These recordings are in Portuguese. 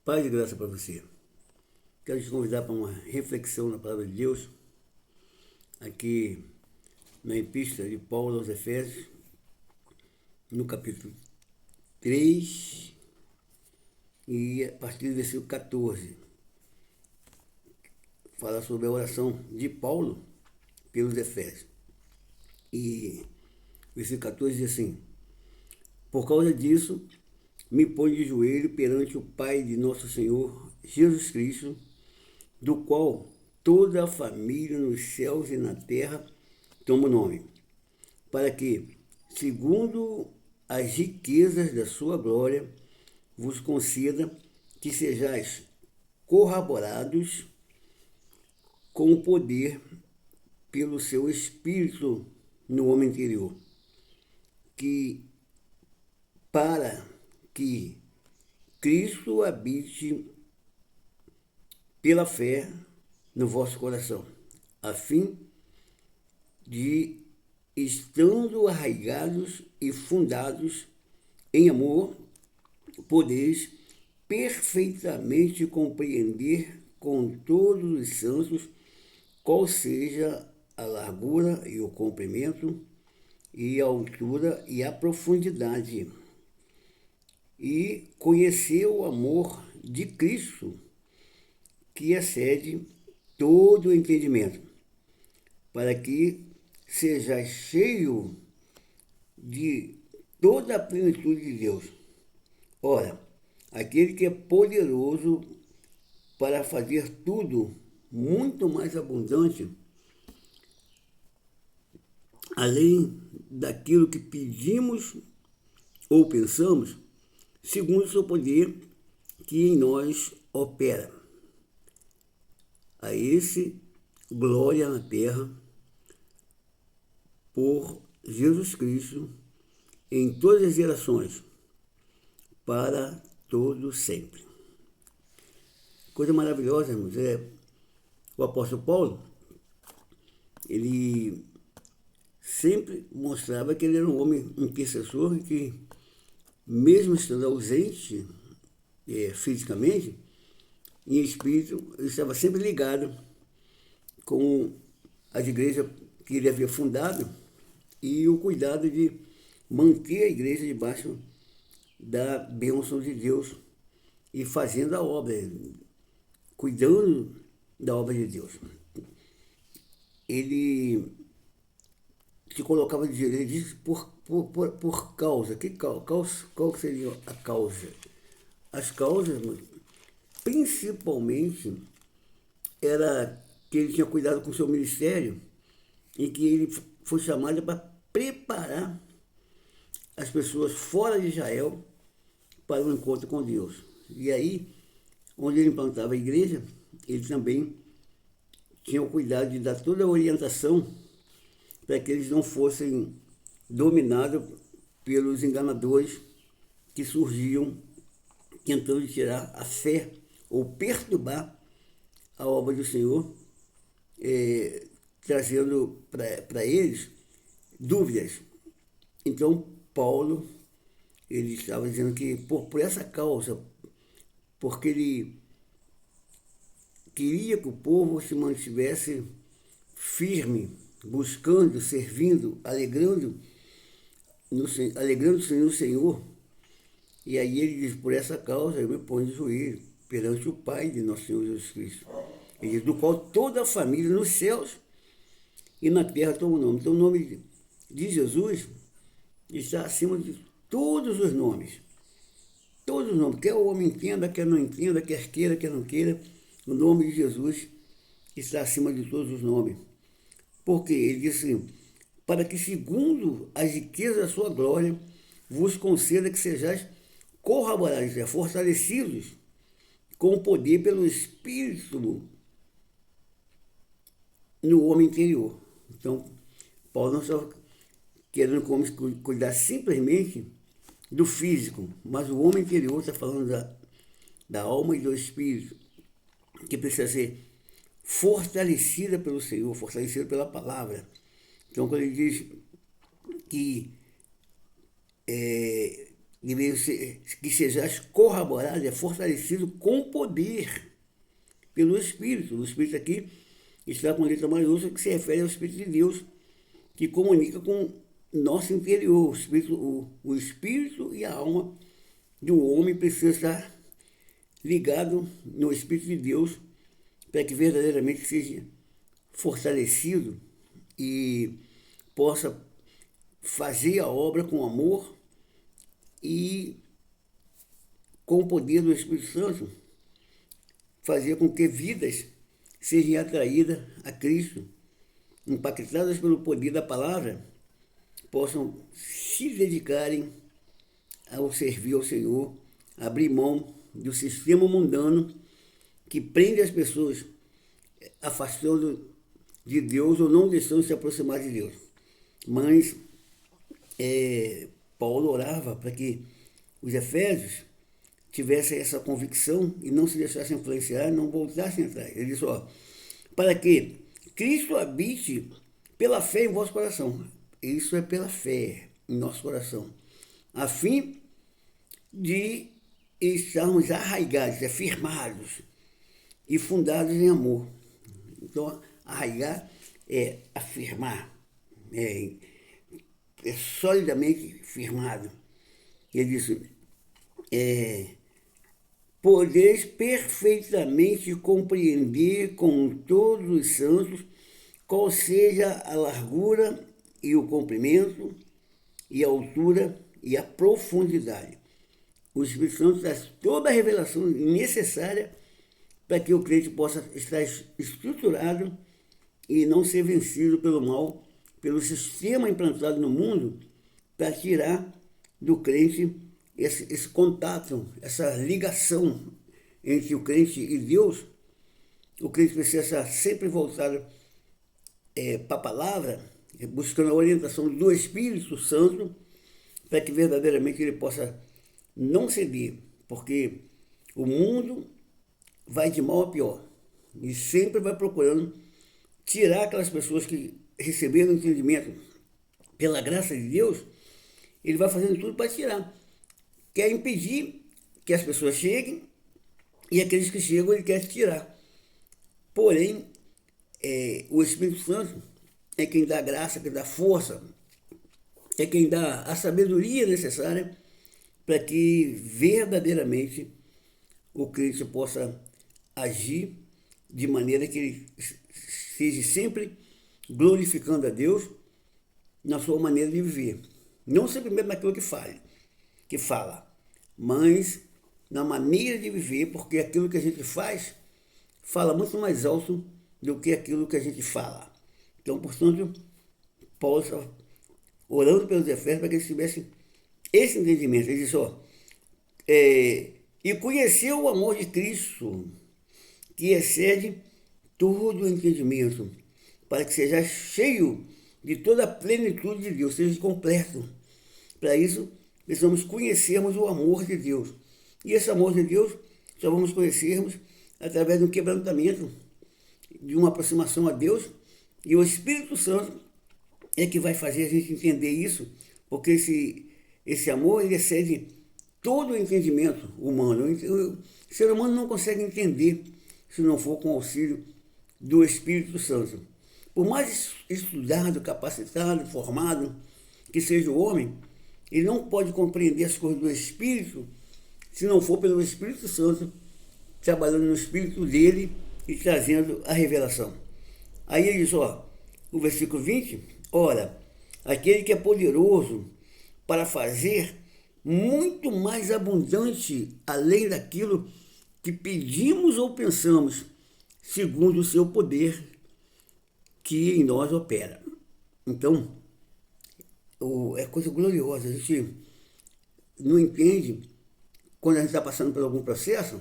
Paz e graça para você. Quero te convidar para uma reflexão na palavra de Deus, aqui na Epístola de Paulo aos Efésios, no capítulo 3, e a partir do versículo 14. Fala sobre a oração de Paulo pelos Efésios. E o versículo 14 diz assim: por causa disso, me ponho de joelho perante o Pai de nosso Senhor Jesus Cristo, do qual toda a família nos céus e na terra toma o nome, para que, segundo as riquezas da sua glória, vos conceda que sejais corroborados com o poder pelo seu Espírito no homem interior, que para que Cristo habite pela fé no vosso coração, a fim de, estando arraigados e fundados em amor, podeis perfeitamente compreender com todos os santos qual seja a largura e o comprimento, e a altura e a profundidade, e conhecer o amor de Cristo, que excede todo o entendimento, para que seja cheio de toda a plenitude de Deus. Ora, aquele que é poderoso para fazer tudo muito mais abundante, além daquilo que pedimos ou pensamos, segundo o seu poder que em nós opera. A esse, glória na terra, por Jesus Cristo, em todas as gerações, para todo sempre. Coisa maravilhosa, irmãos, o apóstolo Paulo, ele sempre mostrava que ele era um homem intercessor, que mesmo estando ausente fisicamente, em espírito, ele estava sempre ligado com as igrejas que ele havia fundado e o cuidado de manter a igreja debaixo da bênção de Deus e fazendo a obra, cuidando da obra de Deus. Ele se colocava de direito, ele disse por causa. Qual seria a causa? As causas, principalmente, era que ele tinha cuidado com o seu ministério e que ele foi chamado para preparar as pessoas fora de Israel para o encontro com Deus. E aí, onde ele implantava a igreja, ele também tinha o cuidado de dar toda a orientação para que eles não fossem dominados pelos enganadores que surgiam tentando tirar a fé ou perturbar a obra do Senhor, trazendo para eles dúvidas. Então, Paulo, ele estava dizendo que por essa causa, porque ele queria que o povo se mantivesse firme, buscando, servindo, alegrando-se no Senhor. E aí ele diz, por essa causa eu me ponho de joelho perante o Pai de nosso Senhor Jesus Cristo. Ele diz, do qual toda a família nos céus e na terra toma o nome. Então o nome de Jesus está acima de todos os nomes. Todos os nomes. Quer o homem entenda, quer não entenda, quer queira, quer não queira. O nome de Jesus está acima de todos os nomes. Porque ele disse assim, para que segundo as riquezas da sua glória, vos conceda que sejais corroborados, fortalecidos com o poder pelo Espírito no homem interior. Então, Paulo não estava querendo cuidar simplesmente do físico, mas o homem interior está falando da alma e do espírito, que precisa ser fortalecida pelo Senhor, fortalecida pela palavra. Então, quando ele diz que que sejais corroborado, fortalecido com poder pelo Espírito. O Espírito aqui está com letra maiúscula, que se refere ao Espírito de Deus, que comunica com nosso interior. O espírito e a alma do homem precisam estar ligado no Espírito de Deus para que verdadeiramente seja fortalecido e possa fazer a obra com amor e com o poder do Espírito Santo fazer com que vidas sejam atraídas a Cristo, impactadas pelo poder da palavra, possam se dedicarem ao servir ao Senhor, abrir mão do sistema mundano que prende as pessoas afastando de Deus ou não deixando se aproximar de Deus. Mas Paulo orava para que os efésios tivessem essa convicção e não se deixassem influenciar, não voltassem atrás. Ele disse, para que Cristo habite pela fé em vosso coração. Isso é pela fé em nosso coração, a fim de estarmos arraigados, firmados e fundados em amor. Então, arraigar é afirmar, é solidamente firmado. Ele disse, podeis perfeitamente compreender com todos os santos qual seja a largura e o comprimento e a altura e a profundidade. O Espírito Santo traz toda a revelação necessária para que o crente possa estar estruturado e não ser vencido pelo mal, pelo sistema implantado no mundo, para tirar do crente esse contato, essa ligação entre o crente e Deus. O crente precisa estar sempre voltado para a palavra, buscando a orientação do Espírito Santo, para que verdadeiramente ele possa não ceder, porque o mundo vai de mal a pior e sempre vai procurando tirar aquelas pessoas que receberam entendimento pela graça de Deus. Ele vai fazendo tudo para tirar, quer impedir que as pessoas cheguem, e aqueles que chegam ele quer tirar. Porém, o Espírito Santo é quem dá graça, quem dá força, é quem dá a sabedoria necessária para que verdadeiramente o crente possa agir de maneira que ele esteja sempre glorificando a Deus na sua maneira de viver. Não simplesmente naquilo que fala, mas na maneira de viver, porque aquilo que a gente fala muito mais alto do que aquilo que a gente fala. Então, portanto, Paulo está orando pelos Efésios para que eles tivessem esse entendimento. Ele disse, e conheceu o amor de Cristo, que excede todo o entendimento, para que seja cheio de toda a plenitude de Deus, seja completo. Para isso, precisamos conhecermos o amor de Deus. E esse amor de Deus só vamos conhecermos através do quebrantamento, de uma aproximação a Deus, e o Espírito Santo é que vai fazer a gente entender isso, porque esse amor ele excede todo o entendimento humano. O ser humano não consegue entender se não for com o auxílio do Espírito Santo. Por mais estudado, capacitado, formado que seja o homem, ele não pode compreender as coisas do Espírito se não for pelo Espírito Santo trabalhando no Espírito dele e trazendo a revelação. Aí ele diz, o versículo 20, ora, aquele que é poderoso para fazer muito mais abundante além daquilo que pedimos ou pensamos, segundo o seu poder que em nós opera. Então, é coisa gloriosa. A gente não entende quando a gente está passando por algum processo,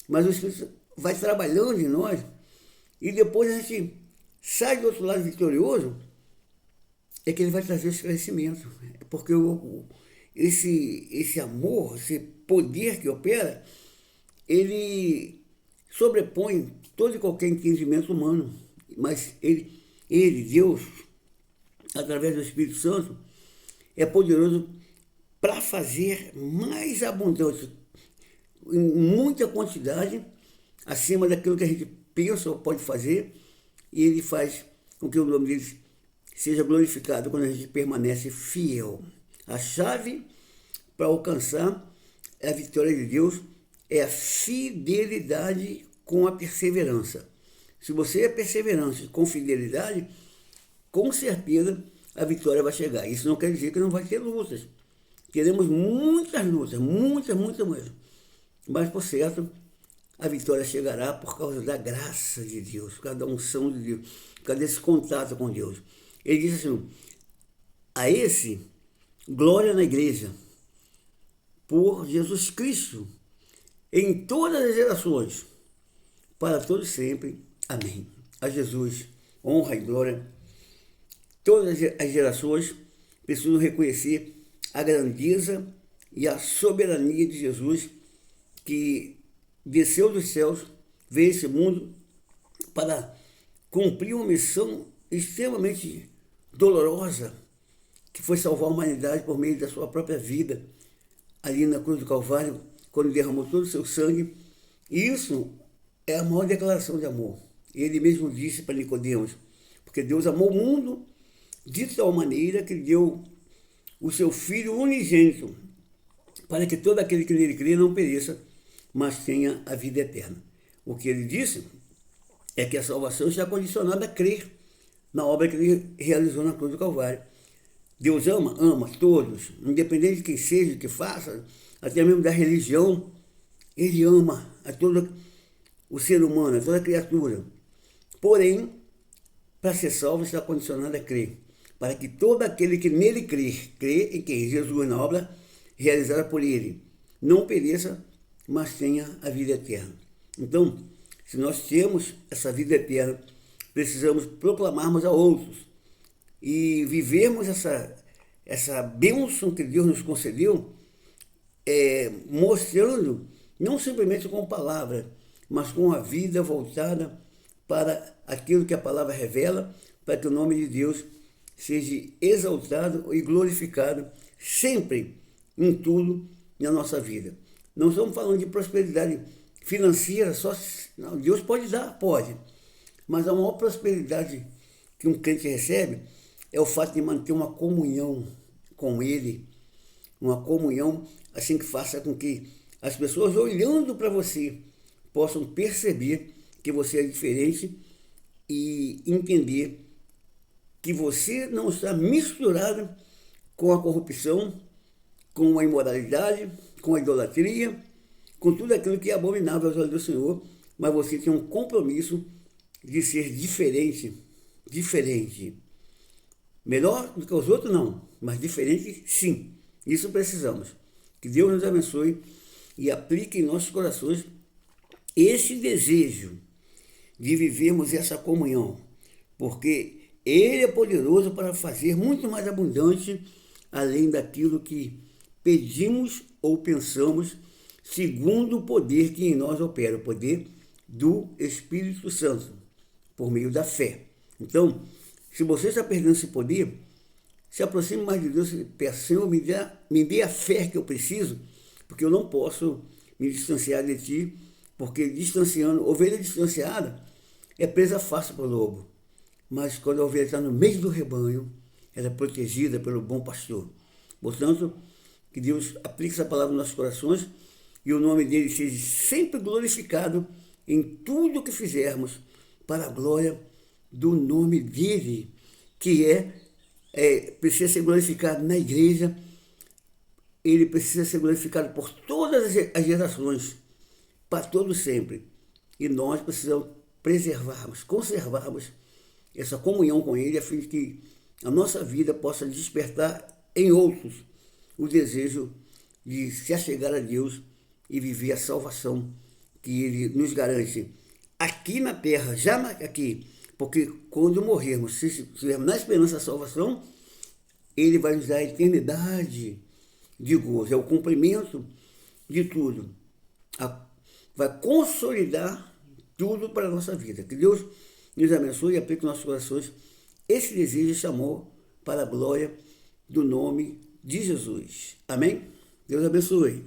mas o Espírito vai trabalhando em nós e depois a gente sai do outro lado vitorioso, é que ele vai trazer o esclarecimento. Porque esse amor, esse poder que opera, ele sobrepõe todo e qualquer entendimento humano. Mas ele, Deus, através do Espírito Santo, é poderoso para fazer mais abundante, em muita quantidade, acima daquilo que a gente pensa ou pode fazer, e ele faz com que o nome dele seja glorificado quando a gente permanece fiel. A chave para alcançar a vitória de Deus é a fidelidade com a perseverança. Se você é perseverante com fidelidade, com certeza a vitória vai chegar. Isso não quer dizer que não vai ter lutas. Teremos muitas lutas, muitas. Mas, por certo, a vitória chegará por causa da graça de Deus, por causa da unção de Deus, por causa desse contato com Deus. Ele diz assim, a esse, glória na igreja, por Jesus Cristo, em todas as gerações, para todos sempre. Amém. A Jesus, honra e glória. Todas as gerações precisam reconhecer a grandeza e a soberania de Jesus, que desceu dos céus, veio a esse mundo para cumprir uma missão extremamente dolorosa, que foi salvar a humanidade por meio da sua própria vida, ali na cruz do Calvário, quando derramou todo o seu sangue. E isso é a maior declaração de amor. Ele mesmo disse para Nicodemos, porque Deus amou o mundo de tal maneira que deu o seu Filho unigênito, para que todo aquele que nele crê não pereça, mas tenha a vida eterna. O que ele disse é que a salvação está condicionada a crer na obra que ele realizou na cruz do Calvário. Deus ama todos, independente de quem seja, de que faça, até mesmo da religião. Ele ama a todo o ser humano, a toda criatura. Porém, para ser salvo está condicionado a crer, para que todo aquele que nele crê em quem? Jesus, na obra realizada por ele, não pereça, mas tenha a vida eterna. Então, se nós temos essa vida eterna, precisamos proclamarmos a outros e vivermos essa bênção que Deus nos concedeu, mostrando, não simplesmente com palavra, mas com a vida voltada para aquilo que a palavra revela, para que o nome de Deus seja exaltado e glorificado sempre, em tudo, na nossa vida. Não estamos falando de prosperidade financeira, não, Deus pode dar, pode, mas a maior prosperidade que um crente recebe é o fato de manter uma comunhão com Ele, uma comunhão assim que faça com que as pessoas olhando para você possam perceber que você é diferente e entender que você não está misturado com a corrupção, com a imoralidade, com a idolatria, com tudo aquilo que é abominável aos olhos do Senhor, mas você tem um compromisso de ser diferente. Melhor do que os outros, não, mas diferente, sim. Isso precisamos. Que Deus nos abençoe e aplique em nossos corações esse desejo de vivermos essa comunhão, porque Ele é poderoso para fazer muito mais abundante, além daquilo que pedimos ou pensamos, segundo o poder que em nós opera, o poder do Espírito Santo, por meio da fé. Então, se você está perdendo esse poder, se aproxime mais de Deus e peça, Senhor, me dê a fé que eu preciso, porque eu não posso me distanciar de Ti, porque ovelha distanciada é presa fácil para o lobo, mas quando a ovelha está no meio do rebanho, ela é protegida pelo bom pastor. Portanto, que Deus aplique essa palavra nos nossos corações e o nome dele seja sempre glorificado em tudo que fizermos, para a glória do nome dele, que precisa ser glorificado na igreja. Ele precisa ser glorificado por todas as gerações, para todos sempre. E nós precisamos conservarmos essa comunhão com ele, a fim de que a nossa vida possa despertar em outros o desejo de se achegar a Deus e viver a salvação que ele nos garante aqui na terra, já aqui, porque quando morrermos, se estivermos na esperança da salvação, ele vai nos dar a eternidade de gozo, é o cumprimento de tudo, vai consolidar tudo para a nossa vida. Que Deus nos abençoe e aplique nos nossos corações esse desejo, esse amor, para a glória do nome de Jesus. Amém? Deus abençoe.